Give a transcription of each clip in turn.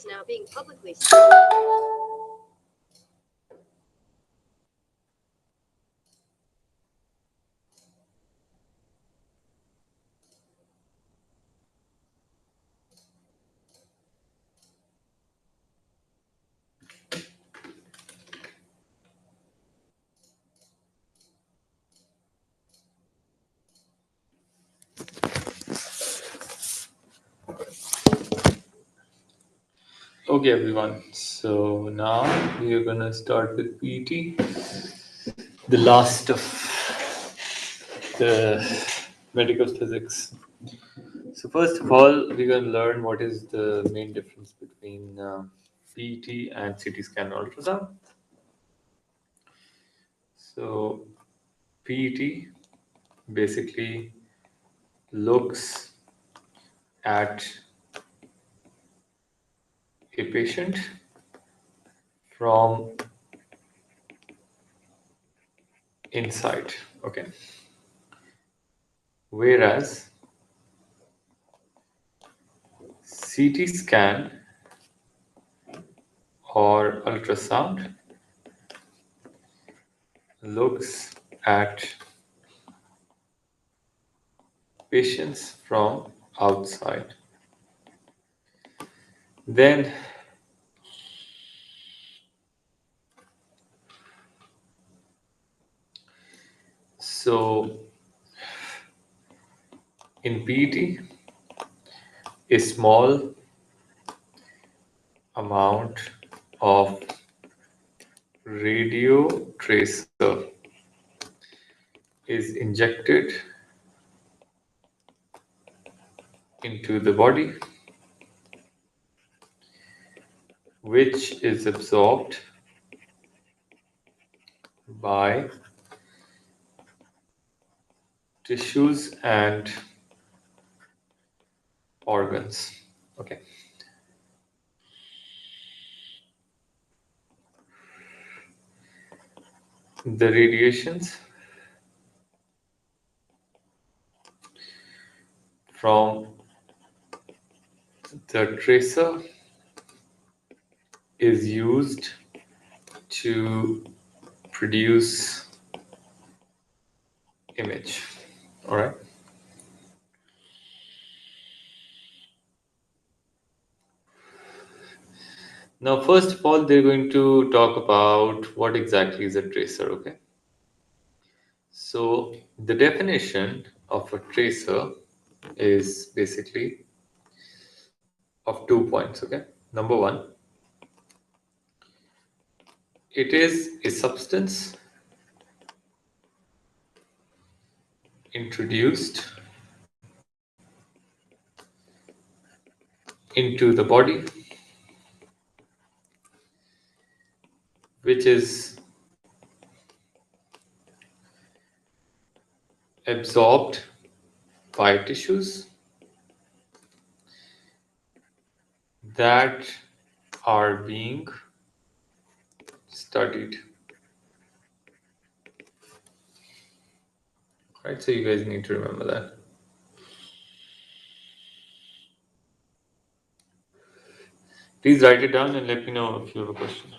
is now being publicly. Okay, everyone. So now we are gonna start with P.E.T, the last of the medical physics. So first of all, we're gonna learn what is the main difference between P.E.T and CT scan ultrasound. So P.E.T basically looks at a patient from inside, okay, whereas CT scan or ultrasound looks at patients from outside. Then so in P.E.T, a small amount of radio tracer is injected into the body, which is absorbed by tissues and organs. Okay. The radiations from the tracer is used to produce image. All right. Now, first of all, they're going to talk about what exactly is a tracer. Okay. So the definition of a tracer is basically of 2 points. Okay. Number one, it is a substance introduced into the body which is absorbed by tissues that are being studied. Right, so you guys need to remember that. Please write it down and let me know if you have a question.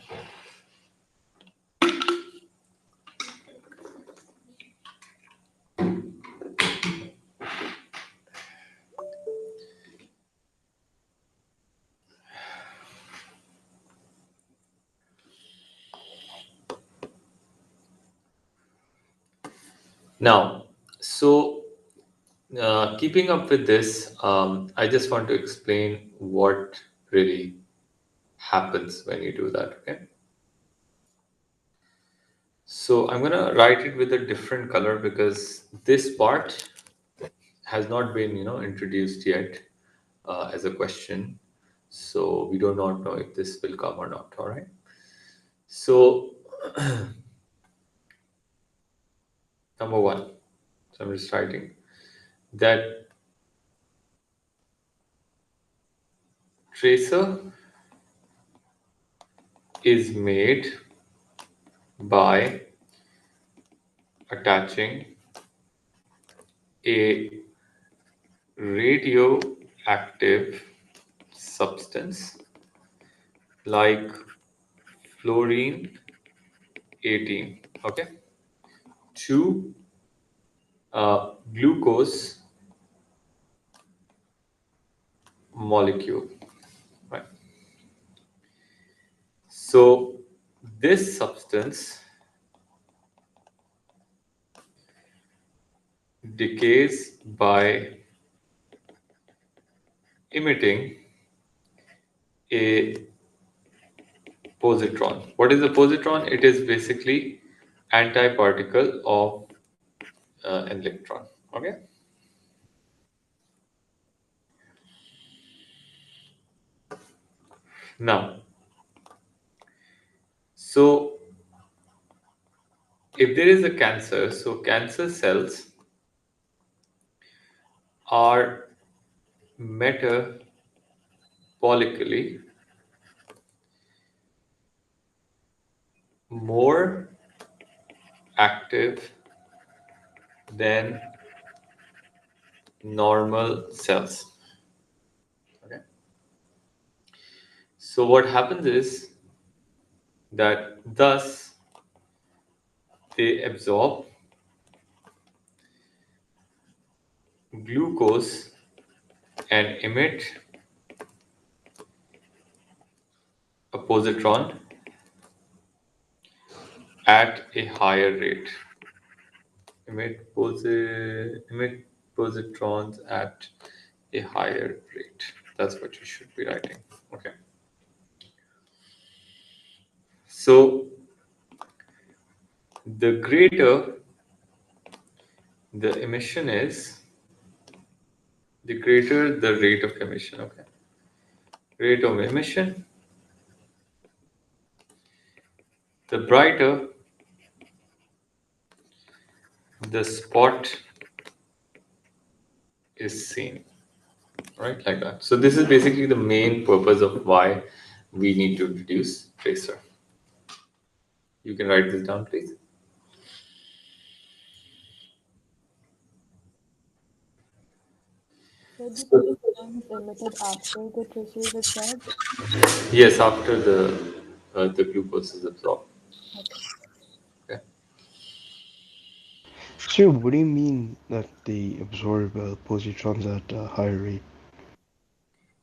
Now, so keeping up with this, I just want to explain what really happens when you do that, okay? So I'm gonna write it with a different color because this part has not been, introduced yet as a question. So we do not know if this will come or not, all right? So number one, so I'm just writing that tracer is made by attaching a radioactive substance like fluorine 18, okay, to glucose molecule, right? So this substance decays by emitting a positron. What is a positron? It is basically antiparticle of an electron. Okay. Now, so if there is a cancer, so cancer cells are metabolically more active than normal cells. Okay. So what happens is that thus they absorb glucose and emit a positron at a higher rate. Emit positrons at a higher rate. That's what you should be writing. Okay. So the greater the emission is, the greater the rate of emission. Okay. Rate of emission, the brighter the spot is seen. Right, like that. So this is basically the main purpose of why we need to introduce tracer. You can write this down, please. So the So, positrons emitted after the tracer is absorbed. yes, after the glucose is absorbed. Okay. Okay. So, what do you mean that they absorb positrons at a higher rate?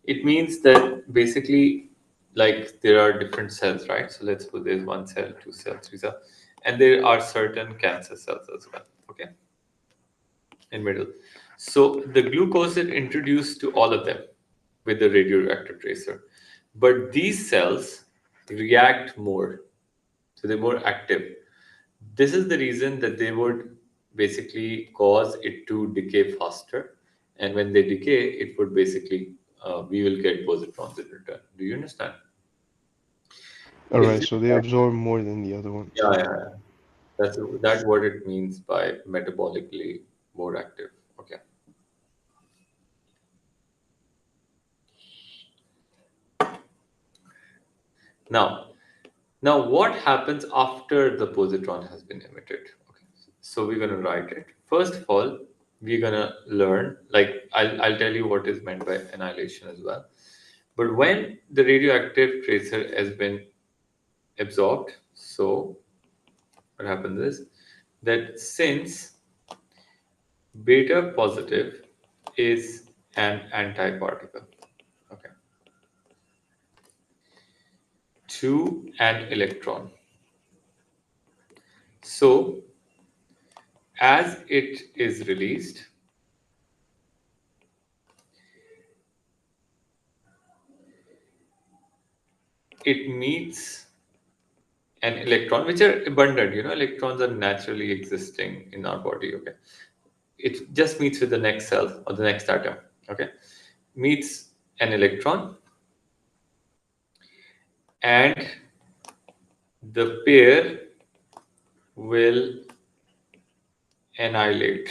It means that basically, like there are different cells, right? So let's put there's one cell, two cells, three cells, and there are certain cancer cells as well. Okay, in middle. So the glucose is introduced to all of them with the radioactive tracer, but these cells react more, so they're more active. This is the reason that they would basically cause it to decay faster, and when they decay, it would basically we will get positrons in return. Do you understand? It's Alright, just so they that, absorb more than the other ones. yeah. That's what it means by metabolically more active. Okay. Now, what happens after the positron has been emitted? Okay. So we're gonna write it. First of all, we're gonna learn. Like I'll tell you what is meant by annihilation as well. But when the radioactive tracer has been absorbed, so what happens is that since beta positive is an antiparticle, okay, to an electron. So as it is released, it meets an electron, which are abundant. Electrons are naturally existing in our body. Okay, it just meets with the next cell or the next atom. Okay, meets an electron, and the pair will annihilate.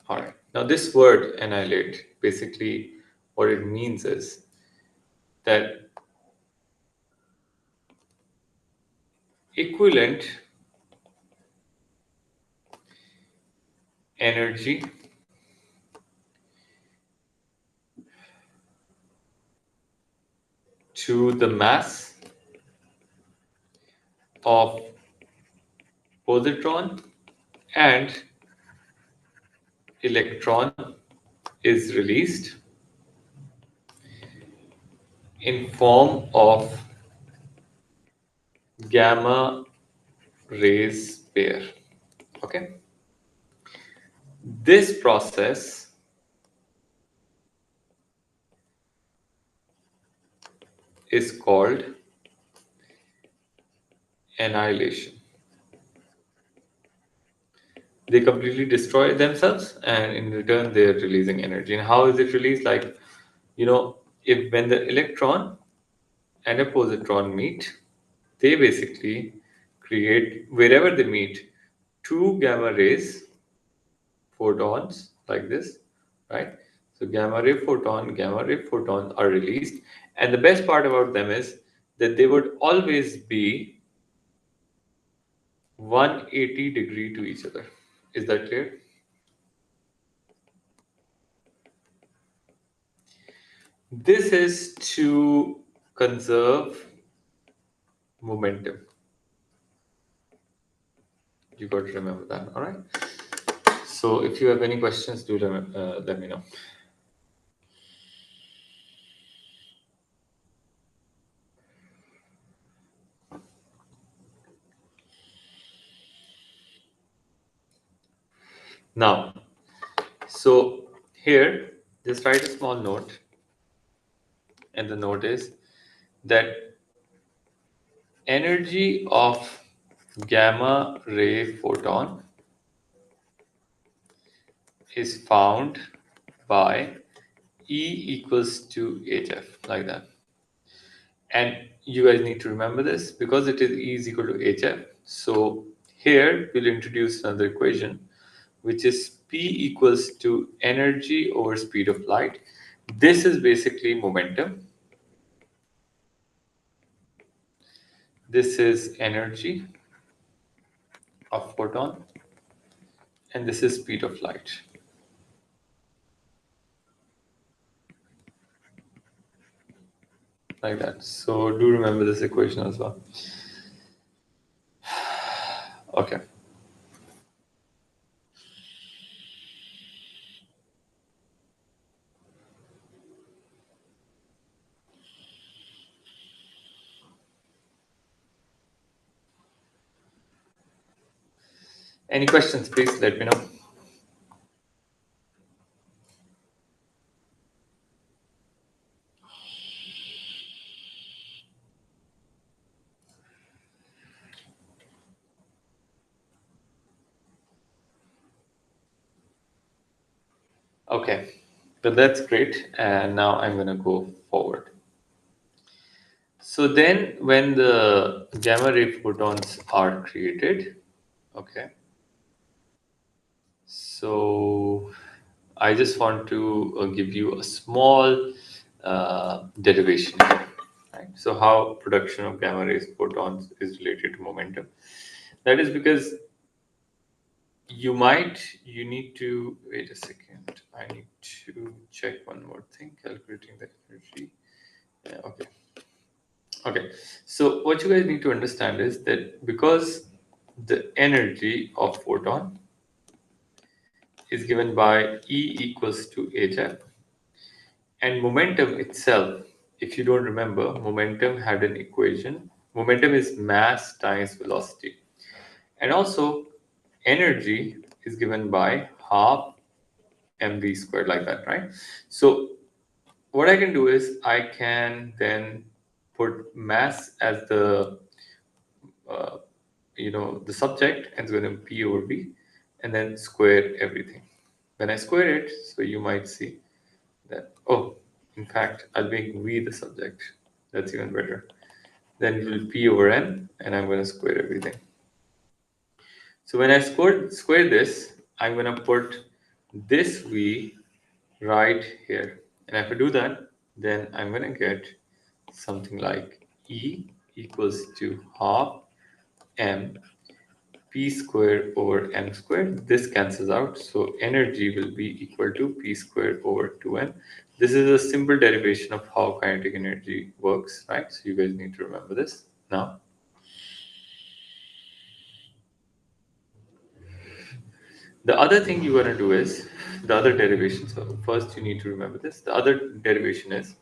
All right. Now, this word annihilate basically what it means is that equivalent energy to the mass of positron and electron is released in form of gamma rays pair. Okay, this process is called annihilation. They completely destroy themselves, and in return they are releasing energy. And how is it released? Like, if when the electron and a positron meet, they basically create, wherever they meet, two gamma rays, photons, like this, right? So gamma ray photons are released, and the best part about them is that they would always be 180 degree to each other. Is that clear? This is to conserve momentum. You got to remember that, all right? So if you have any questions, do let me know. Now, so here, just write a small note, and the note is that energy of gamma ray photon is found by E equals to HF, like that. And you guys need to remember this because it is E is equal to HF. So here we'll introduce another equation, which is P equals to energy over speed of light. This is basically momentum. This is energy of photon, and this is speed of light. Like that. So do remember this equation as well. Okay. Any questions, please let me know. Okay, but that's great. And now I'm going to go forward. So then when the gamma ray photons are created, okay, so I just want to give you a small derivation here, right? So how production of gamma rays photons is related to momentum. That is because you need to, wait a second, I need to check one more thing, calculating the energy. Yeah, okay, so what you guys need to understand is that because the energy of photon is given by E equals to hf, and momentum itself, if you don't remember, momentum had an equation. Momentum is mass times velocity, and also energy is given by half mv squared, like that, right? So what I can do is I can then put mass as the uh, the subject, and it's going to be P over V, and then square everything. When I square it, so you might see that, oh, in fact, I'll make V the subject. That's even better. Then it will P over N, and I'm going to square everything. So when I square this, I'm going to put this V right here. And if I do that, then I'm going to get something like E equals to half M P square over m square. This cancels out, so energy will be equal to P square over 2m. This is a simple derivation of how kinetic energy works, right? So you guys need to remember this now. The other thing you're going to do is the other derivation. So first you need to remember this. The other derivation is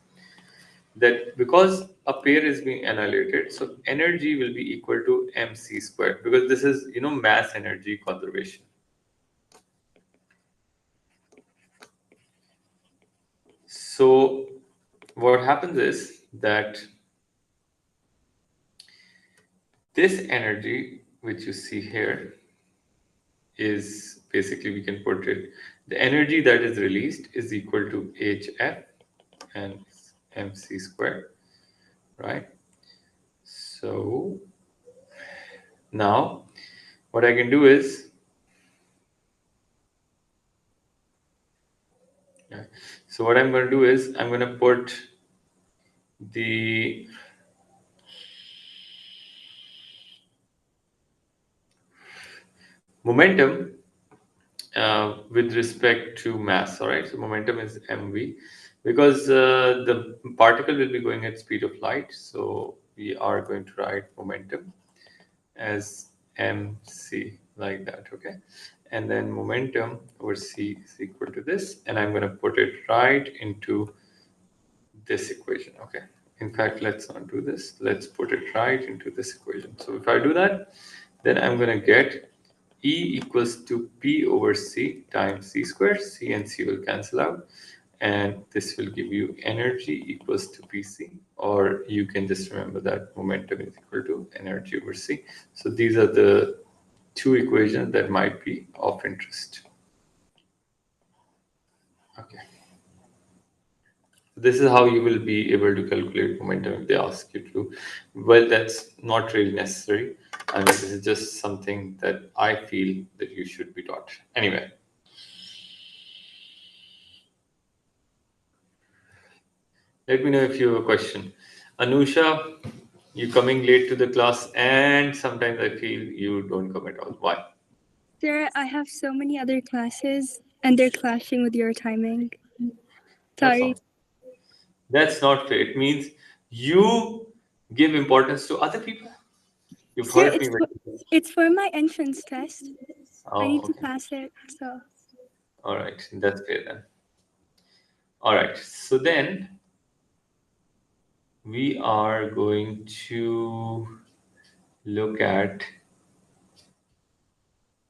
that because a pair is being annihilated, so energy will be equal to mc squared, because this is, mass energy conservation. So what happens is that this energy which you see here is basically, we can put it, the energy that is released is equal to hf and mc squared, right? So now what I can do is, so what I'm going to do is I'm going to put the momentum with respect to mass. All right, so momentum is mv, because the particle will be going at speed of light, so we are going to write momentum as mc, like that. Okay, and then momentum over c is equal to this, and I'm going to put it right into this equation. Okay, in fact, let's not do this, let's put it right into this equation. So if I do that, then I'm going to get E equals to P over C times C squared. C and C will cancel out, and this will give you energy equals to PC, or you can just remember that momentum is equal to energy over C. So these are the two equations that might be of interest. Okay. This is how you will be able to calculate momentum if they ask you to. Well, that's not really necessary. I mean, this is just something that I feel that you should be taught. Anyway. Let me know if you have a question. Anusha, you coming late to the class, and sometimes I feel you don't come at all. Why? Sir, I have so many other classes and they're clashing with your timing. Sorry. That's not fair. It means you give importance to other people. You've Sir, heard me. it's for my entrance test. Oh, I need to okay. pass it, so. All right, that's fair then. All right, so then we are going to look at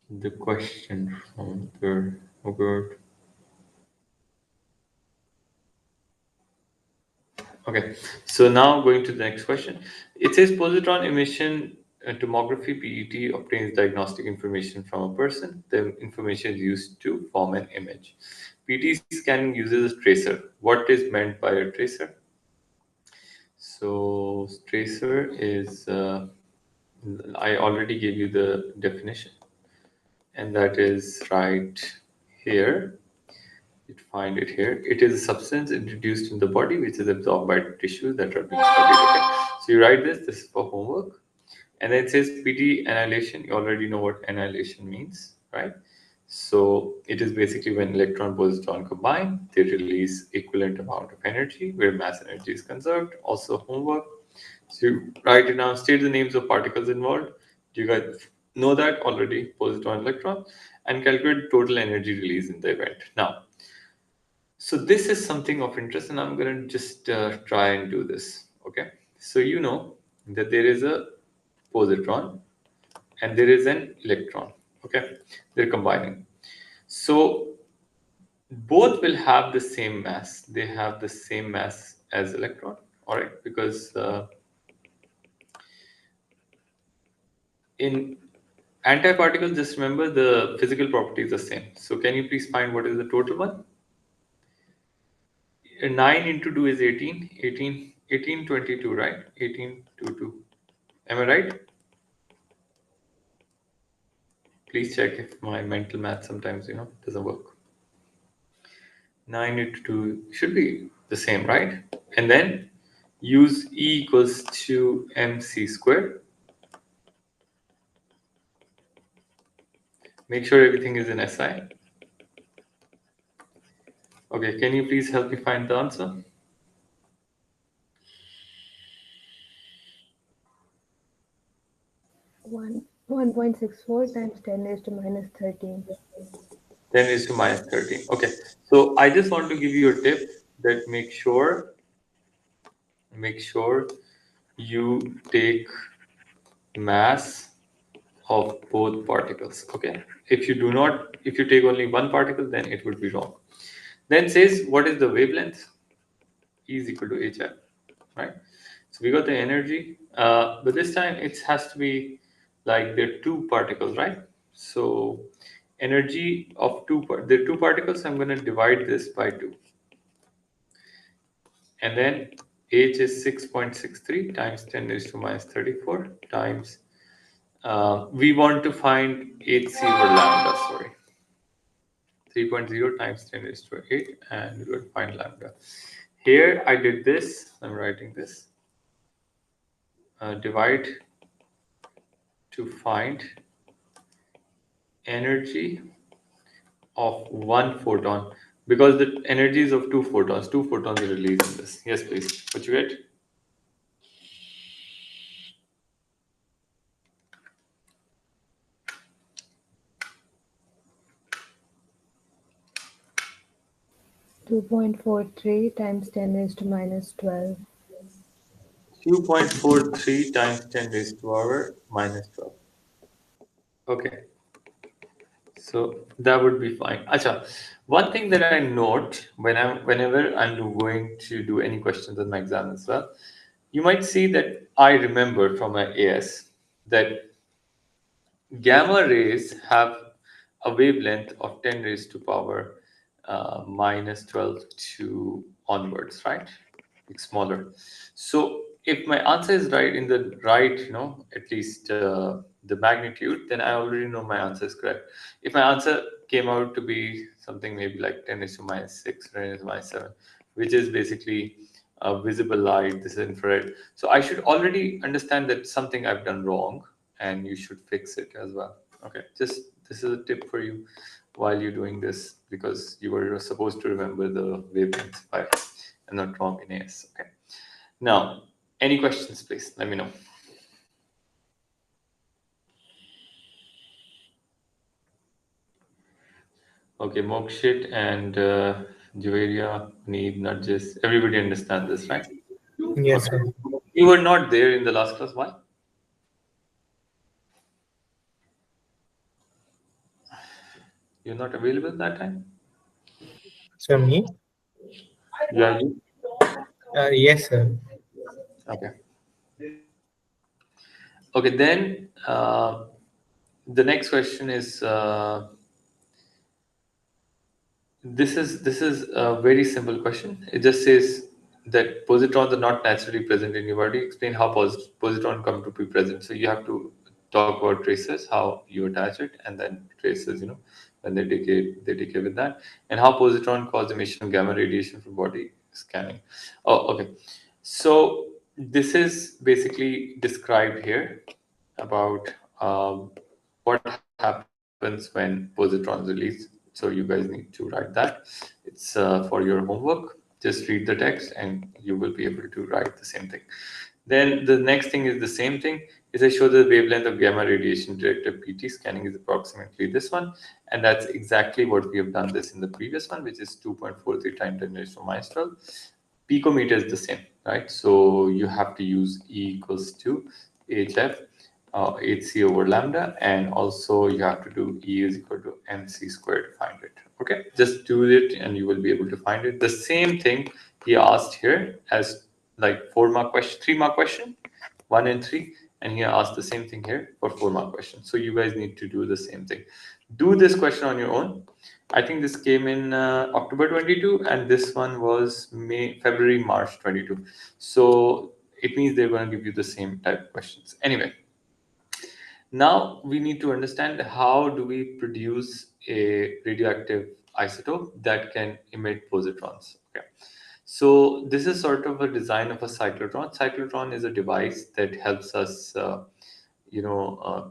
the question from the Robert. Okay, so now going to the next question. It says positron emission tomography PET obtains diagnostic information from a person. The information is used to form an image. PET scanning uses a tracer. What is meant by a tracer? So tracer is, I already gave you the definition, and that is right here. You find it here. It is a substance introduced in the body which is absorbed by tissues that are being studied. Okay. So you write this. This is for homework. And then it says PT annihilation. You already know what annihilation means, right? So it is basically when electron positron combine, they release equivalent amount of energy where mass energy is conserved. Also homework. So you write it down. State the names of particles involved. You guys know that already, positron, electron, and calculate total energy release in the event. Now, so this is something of interest, and I'm going to just try and do this. Okay. So you know that there is a positron and there is an electron. Okay. They're combining. So both will have the same mass. They have the same mass as electron. All right. Because in antiparticles, just remember the physical property is the same. So can you please find what is the total one? 9 into 2 is 18. 18, 22, right? 18 to 2. Am I right? Please check if my mental math sometimes, doesn't work. 9 into 2 should be the same, right? And then use E equals to mc squared. Make sure everything is in SI. Okay, can you please help me find the answer? One 1.64 times 10 raised to minus 13. 10 is to minus 13. Okay, so I just want to give you a tip that make sure you take mass of both particles. Okay, if you take only one particle, then it would be wrong. Then says what is the wavelength? E is equal to hf, right? So we got the energy, but this time it has to be like there are two particles, right? So energy of there are two particles. I'm going to divide this by 2, and then h is 6.63 times 10 raised to minus 34 times. We want to find hc over lambda. Sorry, 3.0 times 10 raised to 8, and we will find lambda. Here I did this. I'm writing this. Divide to find energy of one photon, because the energy is of two photons. Two photons are released in this. Yes, please. What you get? 2.43 times 10 raised to minus 12. 2.43 times 10 raised to power minus 12. Okay. So that would be fine. Acha, one thing that I note whenever I'm going to do any questions on my exam as well, you might see that I remember from my AS that gamma rays have a wavelength of 10 raised to power minus 12 to onwards, right? It's smaller. So if my answer is right in the right, at least the magnitude, then I already know my answer is correct. If my answer came out to be something maybe like 10 raised to minus 6, 10 raised to minus 7, which is basically visible light, this is infrared. So I should already understand that something I've done wrong, and you should fix it as well. Okay, just this is a tip for you while you're doing this, because you were supposed to remember the wavelength if I'm not wrong in AS. Okay, now any questions, please let me know. Okay, Mokshit and Javeria, Need, Narjis, everybody understand this, right? Yes, Okay. sir. You were not there in the last class. Why? You're not available that time? So me? Yeah, Yes, sir. okay. Okay, then the next question is this is a very simple question. It just says that positrons are not naturally present in your body. Explain how positron come to be present. So you have to talk about traces, how you attach it, and then traces, when they decay with that, and how positron cause emission of gamma radiation from body scanning. Oh, okay. So this is basically described here about what happens when positrons release. So you guys need to write that. It's for your homework. Just read the text and you will be able to write the same thing. Then the next thing is the same thing. Is I show the wavelength of gamma radiation directed P.T scanning is approximately this one, and that's exactly what we have done this in the previous one, which is 2.43 times 10 raised to minus 12. Picometer is the same, right? So you have to use E equals to HF, HC over lambda, and also you have to do E is equal to MC squared to find it. Okay, just do it and you will be able to find it. The same thing he asked here as like 4-mark question, 3-mark question, 1 and 3, and he asked the same thing here for 4-mark question. So you guys need to do the same thing. Do this question on your own. I think this came in October 22, and this one was February, March 22. So it means they're going to give you the same type of questions. Anyway, now we need to understand how do we produce a radioactive isotope that can emit positrons. Okay. So this is sort of a design of a cyclotron. Cyclotron is a device that helps us,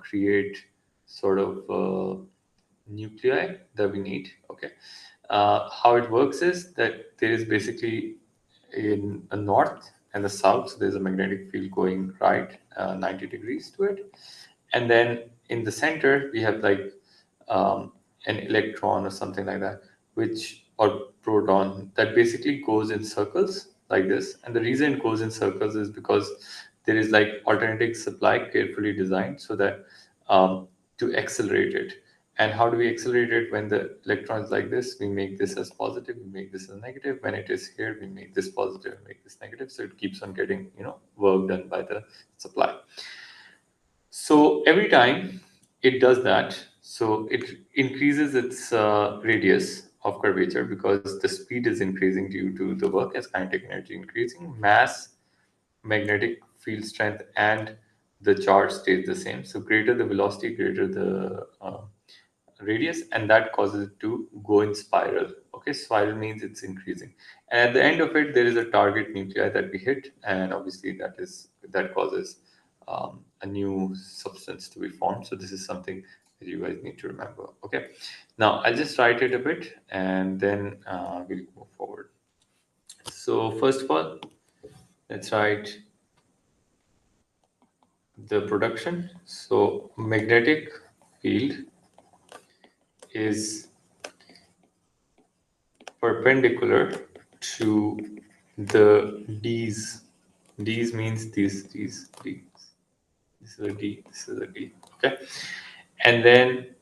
create sort of nuclei that we need. Okay, how it works is that there is basically in a north and the south, so there's a magnetic field going right 90 degrees to it, and then in the center we have like an electron or something like that, which or proton that basically goes in circles like this. And the reason it goes in circles is because there is like alternating supply carefully designed so that to accelerate it. And how do we accelerate it? When the electron is like this, we make this as positive, we make this as negative. When it is here, we make this positive, make this negative. So it keeps on getting, work done by the supply. So every time it does that, so it increases its radius of curvature because the speed is increasing due to the work as kinetic energy increasing, mass, magnetic field strength, and the charge stays the same. So greater the velocity, greater the radius, and that causes it to go in spiral. Okay, spiral means it's increasing, and at the end of it there is a target nuclei that we hit, and obviously that causes a new substance to be formed. So this is something that you guys need to remember. Okay, now I'll just write it a bit and then we'll move forward. So first of all, let's write the production. So magnetic field is perpendicular to the D's. D's means these D's. This is a D, this is a D. Okay. And then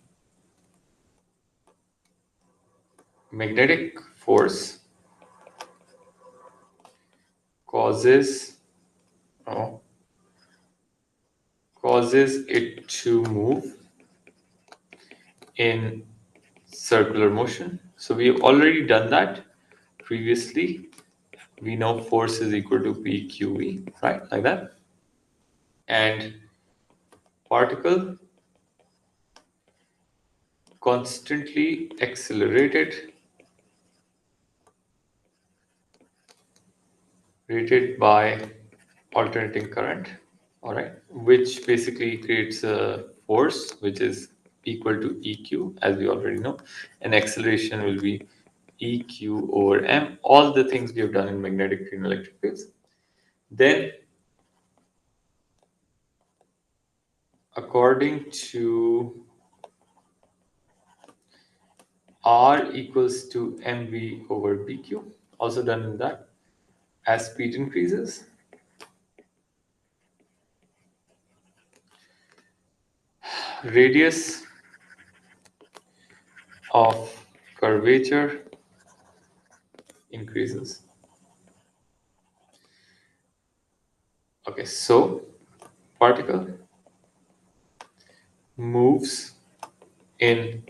magnetic force causes oh, causes it to move in circular motion. So we've already done that previously. We know force is equal to PQE, right? Like that. And particle constantly accelerated rated by alternating current, all right, which basically creates a force which is equal to EQ, as we already know, and acceleration will be EQ over M, all the things we have done in magnetic field and electric fields. Then, according to R equals to MV over BQ, also done in that, as speed increases, radius of curvature increases. Okay, so particle moves in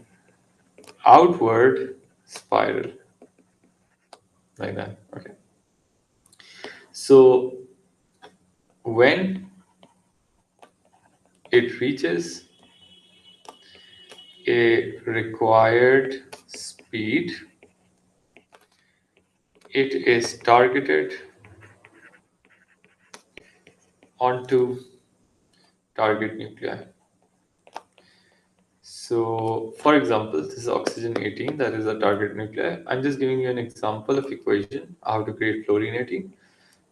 outward spiral like that. Okay, so when it reaches a required speed, it is targeted onto target nuclei. So, for example, this is oxygen 18, that is a target nuclei. I'm just giving you an example of equation, how to create fluorine 18,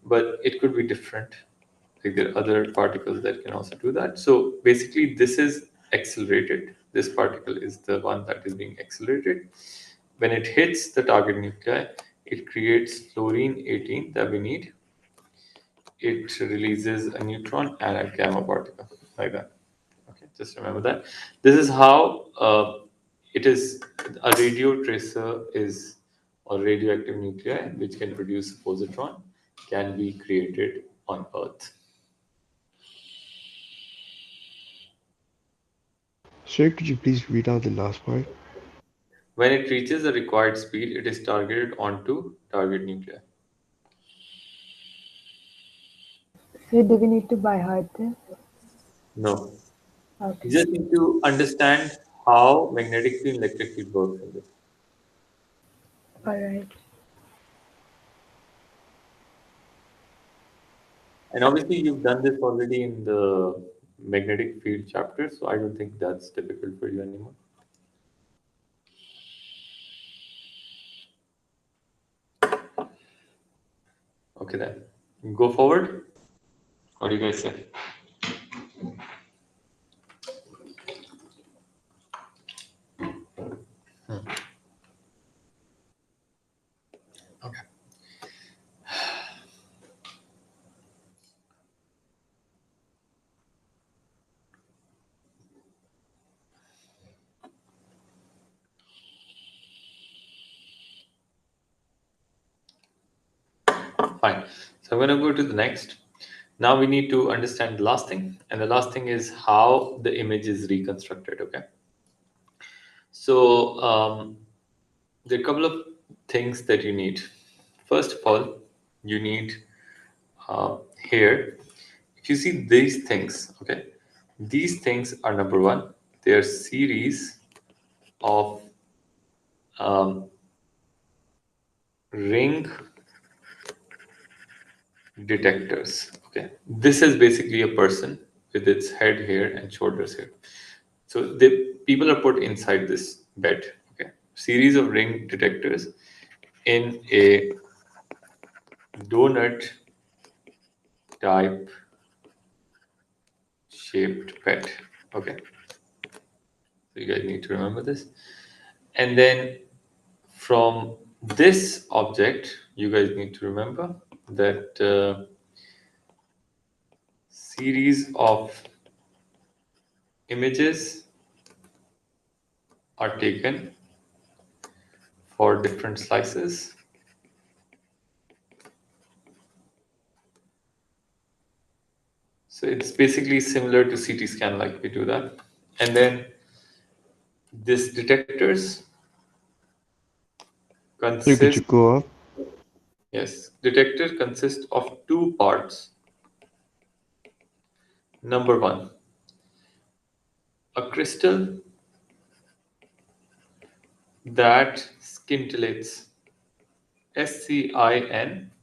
but it could be different. Like there are other particles that can also do that. So basically, this is accelerated. This particle is the one that is being accelerated. When it hits the target nuclei, it creates fluorine 18 that we need. It releases a neutron and a gamma particle, like that. Okay, just remember that. This is how it is. A radio tracer is or radioactive nuclei which can produce a positron can be created on Earth. Sir, could you please read out the last part? When it reaches the required speed, it is targeted onto target nuclei. So do we need to buy heart this? No, Okay. you just need to understand how magnetic field and electric field works in this. All right. And obviously, you've done this already in the magnetic field chapter, so I don't think that's difficult for you anymore. Okay, then go forward. What do you guys say? Okay. Fine. So I'm going to go to the next. Now we need to understand the last thing, and the last thing is how the image is reconstructed. Okay. So there are a couple of things that you need. First of all, you need here. If you see these things, okay, these things are number one. They are series of ring detectors. Okay, this is basically a person with its head here and shoulders here. So the people are put inside this bed. Okay, series of ring detectors in a donut type shaped bed. Okay, so you guys need to remember this. And then from this object, you guys need to remember that series of images are taken for different slices. So it's basically similar to CT scan, like we do that. And then this detectors Could you consist, go up? yes, detector consists of two parts. Number one, a crystal that scintillates. SCINTILLATES.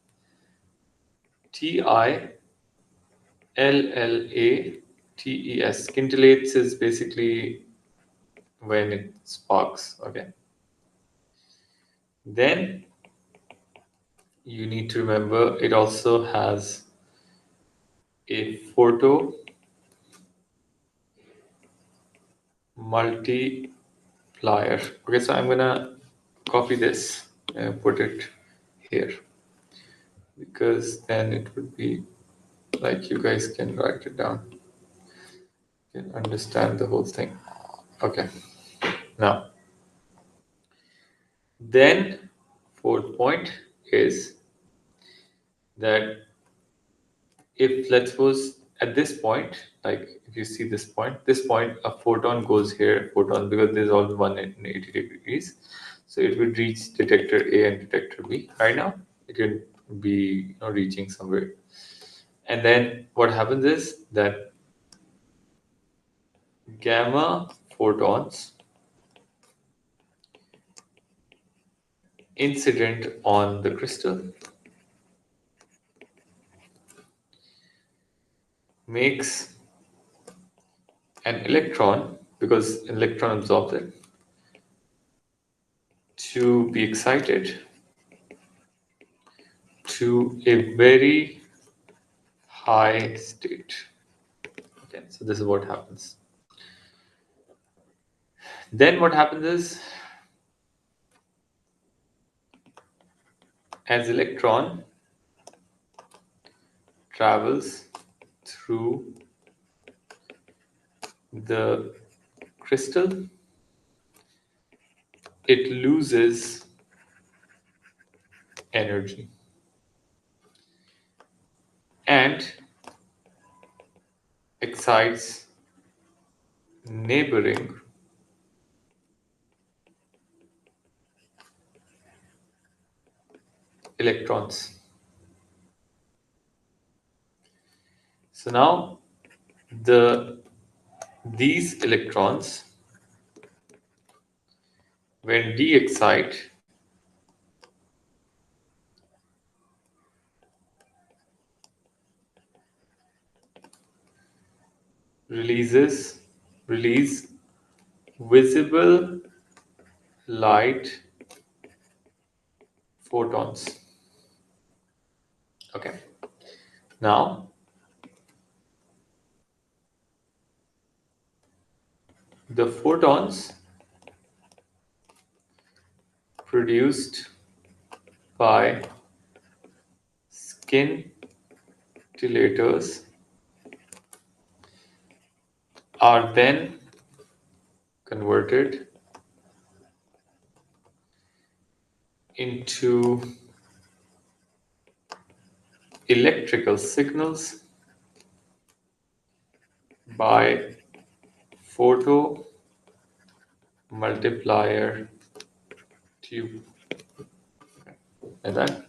Scintillates is basically when it sparks. Okay. Then you need to remember it also has a photo multiplier. Okay, so I'm gonna copy this and put it here because then it would be like you guys can write it down. You can understand the whole thing. Okay. Now, then fourth point is that if let's suppose at this point, like if you see this point, a photon goes here, photon, because there's only 180 degrees. So it would reach detector A and detector B. Right now, it can be reaching somewhere. And then what happens is that gamma photons incident on the crystal makes an electron, because an electron absorbs it, to be excited to a very high state. Okay, so this is what happens. Then what happens is, as electron travels through the crystal, it loses energy and excites neighboring electrons. So now these electrons, when de-excite, release visible light photons. Okay. Now, the photons produced by scintillators are then converted into electrical signals by photo multiplier tube. Like that.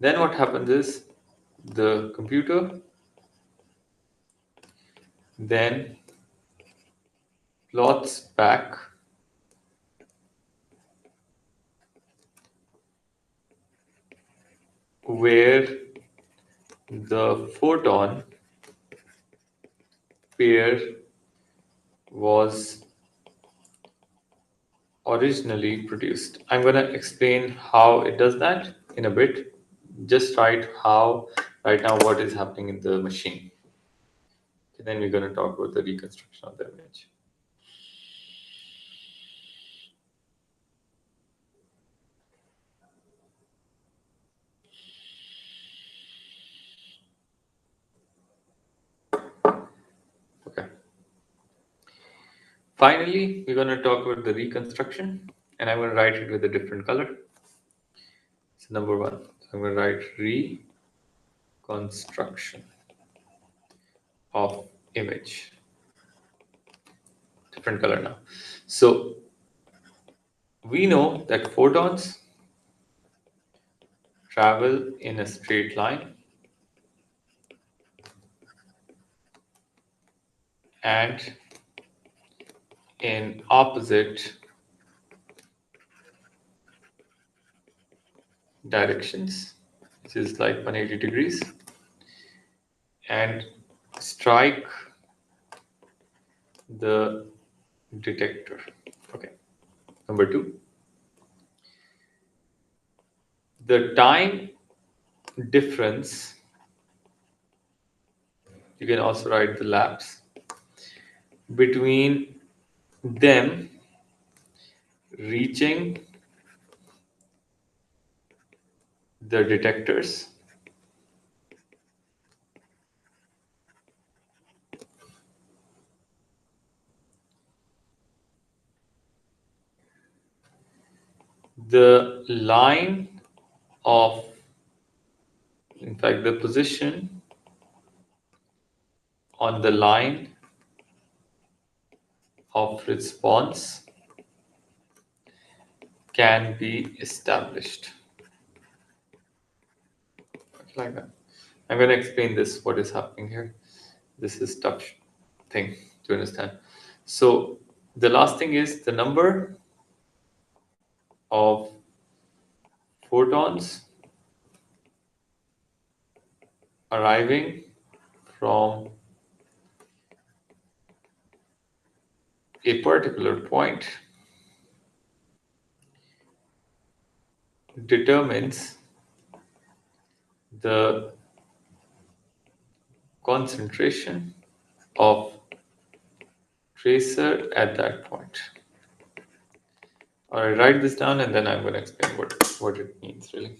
Then what happens is the computer then plots back where the photon pair was originally produced. I'm going to explain how it does that in a bit. Just write how right now what is happening in the machine. Then we're going to talk about the reconstruction of the image. Okay. Finally, we're going to talk about the reconstruction, and I'm going to write it with a different color. So number 1, so I'm going to write reconstruction of image. Different color now. So we know that photons travel in a straight line and in opposite directions, which is like 180 degrees, and strike the detector. Okay. Number 2, the time difference, you can also write the lapse between them reaching the detectors the line of, in fact, the position on the line of response can be established. Like that. I'm going to explain this, what is happening here. This is tough thing to understand. So the last thing is the number of photons arriving from a particular point determines the concentration of tracer at that point. All right, write this down and then I'm going to explain what it means really.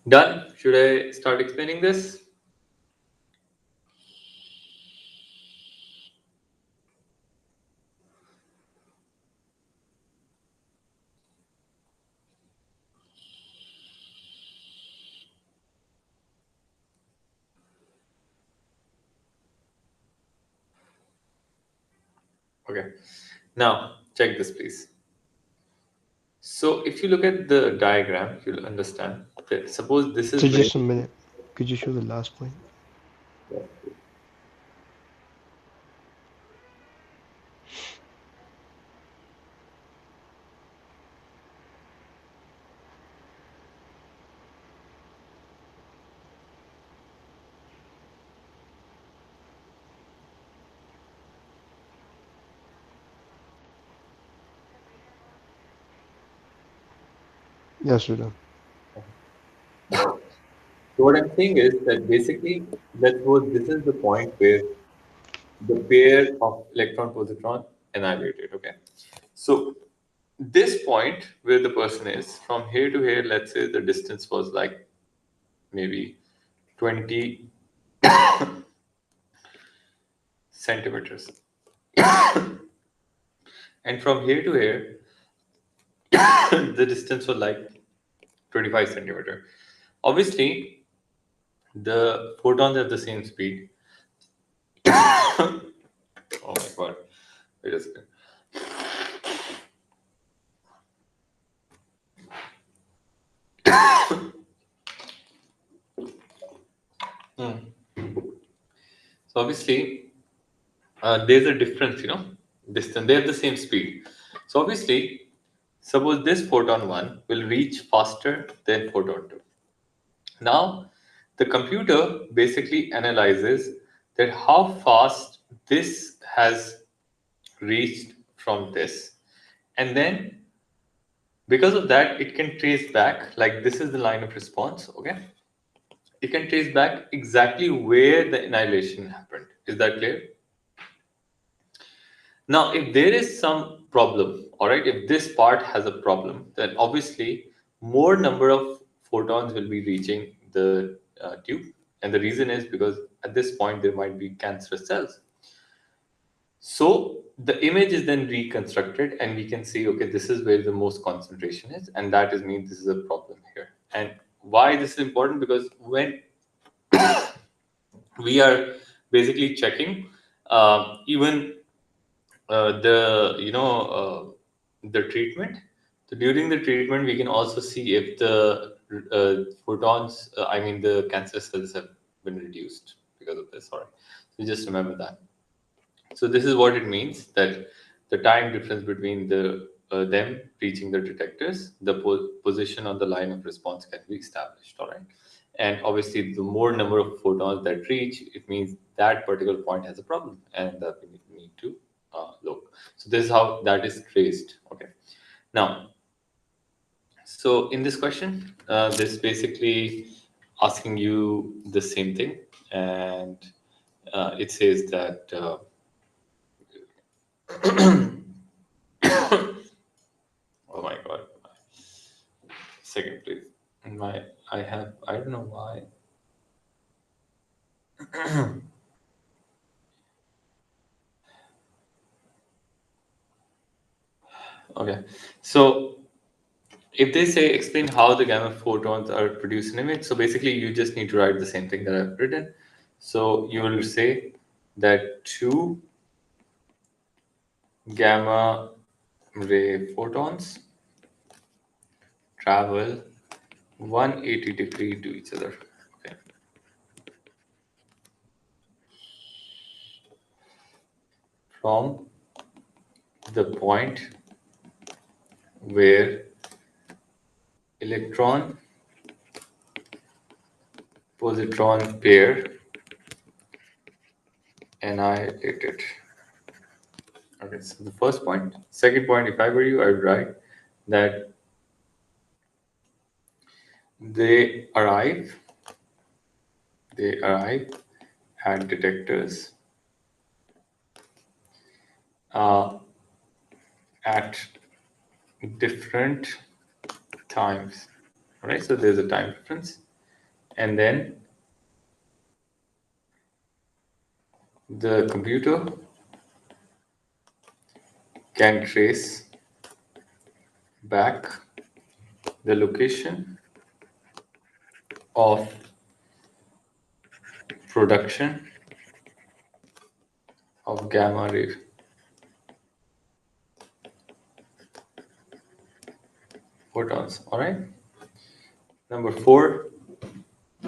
Done? Should I start explaining this? Okay. Now, check this please. So if you look at the diagram, you'll understand that suppose this is So where just a minute. Could you show the last point? Yes, we're done. So what I'm saying is that basically, let's suppose this is the point where the pair of electron positron annihilated. Okay, so this point where the person is from here to here, let's say the distance was like maybe 20 centimeters, and from here to here the distance was like 25 centimeter. Obviously the photons have the same speed. Oh my god, wait a second. So obviously there's a difference, distance. They have the same speed. So obviously, suppose this photon 1 will reach faster than photon 2. Now, the computer basically analyzes that how fast this has reached from this. And then, because of that, it can trace back, like this is the line of response, okay? It can trace back exactly where the annihilation happened. Is that clear? Now, if there is some problem, all right, if this part has a problem, then obviously more number of photons will be reaching the tube. And the reason is because at this point there might be cancerous cells. So the image is then reconstructed and we can see, okay, this is where the most concentration is. And that is means this is a problem here. And why this is important? Because when we are basically checking even the treatment. So during the treatment we can also see if the photons I mean the cancer cells have been reduced because of this. All right, so just remember that. So this is what it means, that the time difference between them reaching the detectors, the position on the line of response can be established. All right, and obviously the more number of photons that reach, it means that particular point has a problem, and that we need to look. So this is how that is traced. Okay, now, so in this question, this basically asking you the same thing, and it says that. Oh my god. Second, please. My I don't know why. Okay. So if they say explain how the gamma photons are produced in image, so basically you just need to write the same thing that I've written. So you will say that two gamma ray photons travel 180 degree to each other. Okay. From the point where electron positron pair annihilated. Okay, so the first point. Second point, if I were you, I would write that they arrive at detectors uh, at different times. All right, so there's a time difference, and then the computer can trace back the location of production of gamma ray photons. All right. Number 4,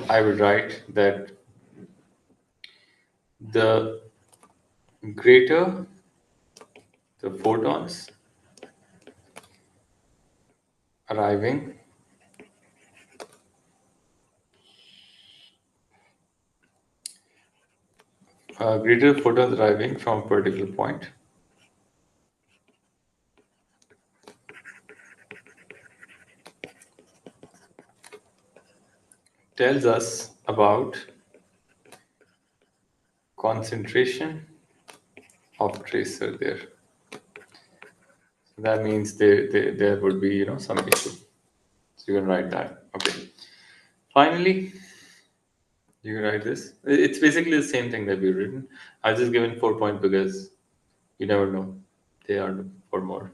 I would write that the greater the photons arriving greater photons arriving from a particular point, tells us about concentration of tracer there. So that means there would be some issue. So you can write that. Okay. Finally, you can write this. It's basically the same thing that we've written. I've just given 4 points because you never know. They are for more.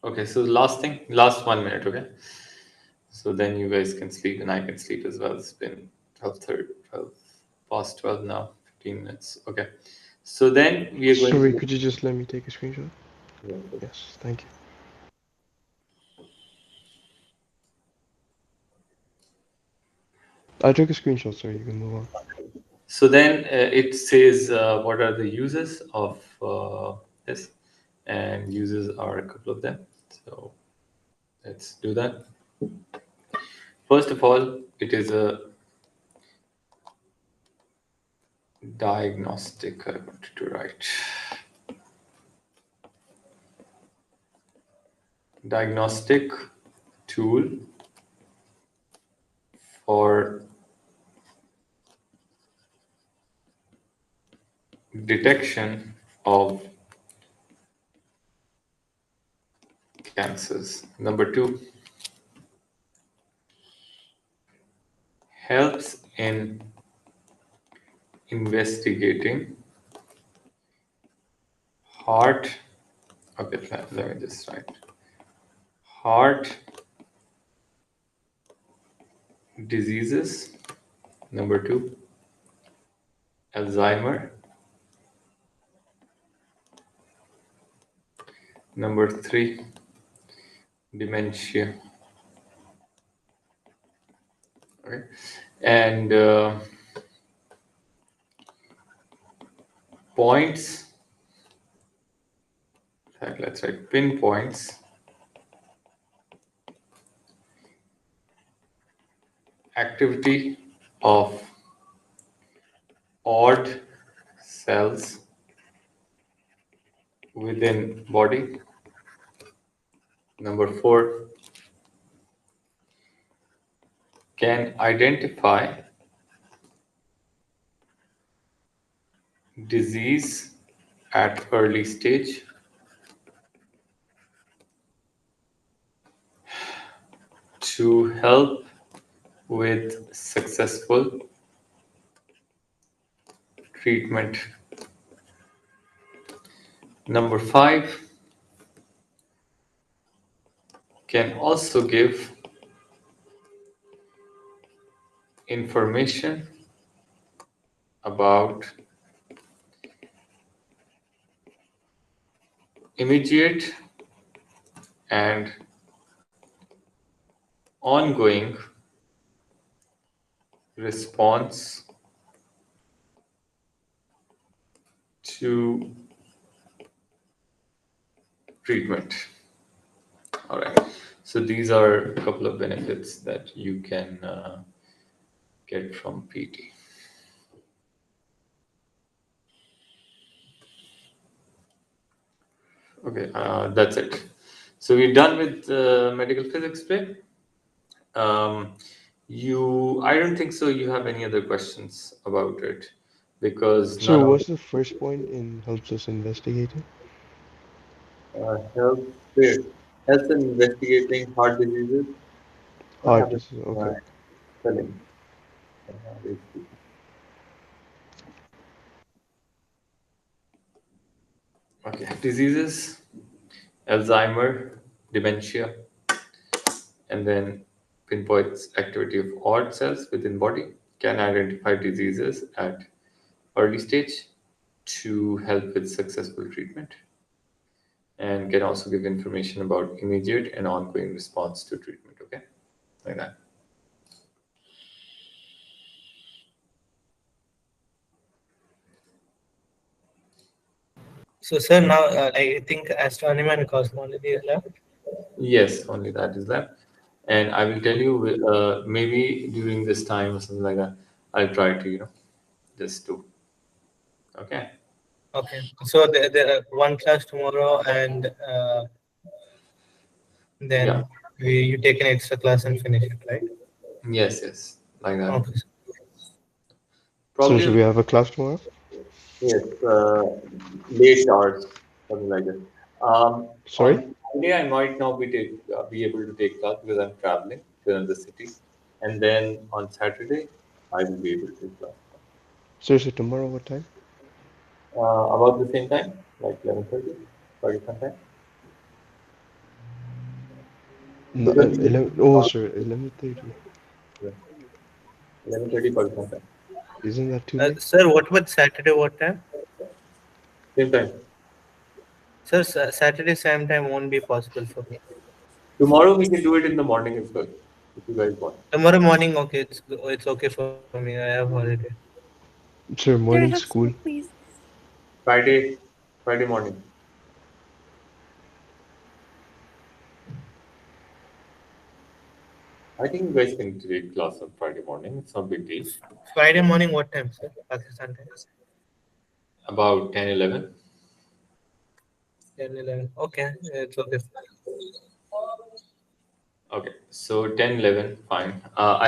Okay, so the last thing, last 1 minute, okay? So then you guys can sleep and I can sleep as well. It's been 12 past 12 now, 15 minutes. Okay. So then we are going Sorry, to... could you just let me take a screenshot? Yeah. Yes, thank you. I took a screenshot, so you can move on. So then it says what are the uses of this, and uses are a couple of them. So let's do that. First of all, it is a diagnostic. I wanted to write diagnostic tool for detection of cancers. Number 2, helps in investigating heart. Okay, let me just write heart diseases. Number 2, Alzheimer. Number 3, dementia. Okay, and points. Let's write pinpoints activity of odd cells within body. Number 4, can identify disease at early stage. To help with successful treatment. Number 5, can also give information about immediate and ongoing response to treatment. All right. So these are a couple of benefits that you can get from P.E.T. Okay, that's it. So we're done with medical physics today. I don't think so. You have any other questions about it because So none of what's the first point in helps us investigating? helps with helps in investigating heart diseases. What Heart happens disease, to okay. my spelling? Okay, diseases, Alzheimer, dementia, and then pinpoints activity of odd cells within body, can identify diseases at early stage to help with successful treatment, and can also give information about immediate and ongoing response to treatment. Okay, like that. So, sir, now I think astronomy and cosmology is left. Yes, only that is left. And I will tell you, maybe during this time or something like that, I'll try to, just do. Okay. Okay. So the one class tomorrow, and then Yeah. you take an extra class and finish it, right? Yes, like that. Okay. So, Probably so we have a class tomorrow? yes, late hours, something like that. Sorry? On Friday, I might not be able to take class because I'm traveling to another city, and then on Saturday, I will be able to take class. Seriously, tomorrow what time? About the same time, like 11:30, Pakistan time. No, Because 11, oh, sorry, 11:30. 11:30 Pakistan time. Isn't that too late? Sir, what about Saturday? What time? Same time. Sir, Saturday same time won't be possible for me. Tomorrow we can do it in the morning as well, if you guys want. Tomorrow morning, okay, it's okay for me. I have holiday. Sir, Sir, I morning have school. school, please. Friday morning. I think you guys can take class on Friday morning. It's not a big deal. Friday morning, what time, sir? Pakistan time. About 10, 11. 10, 11. Okay, it's okay. Okay, so 10, 11, fine. I'll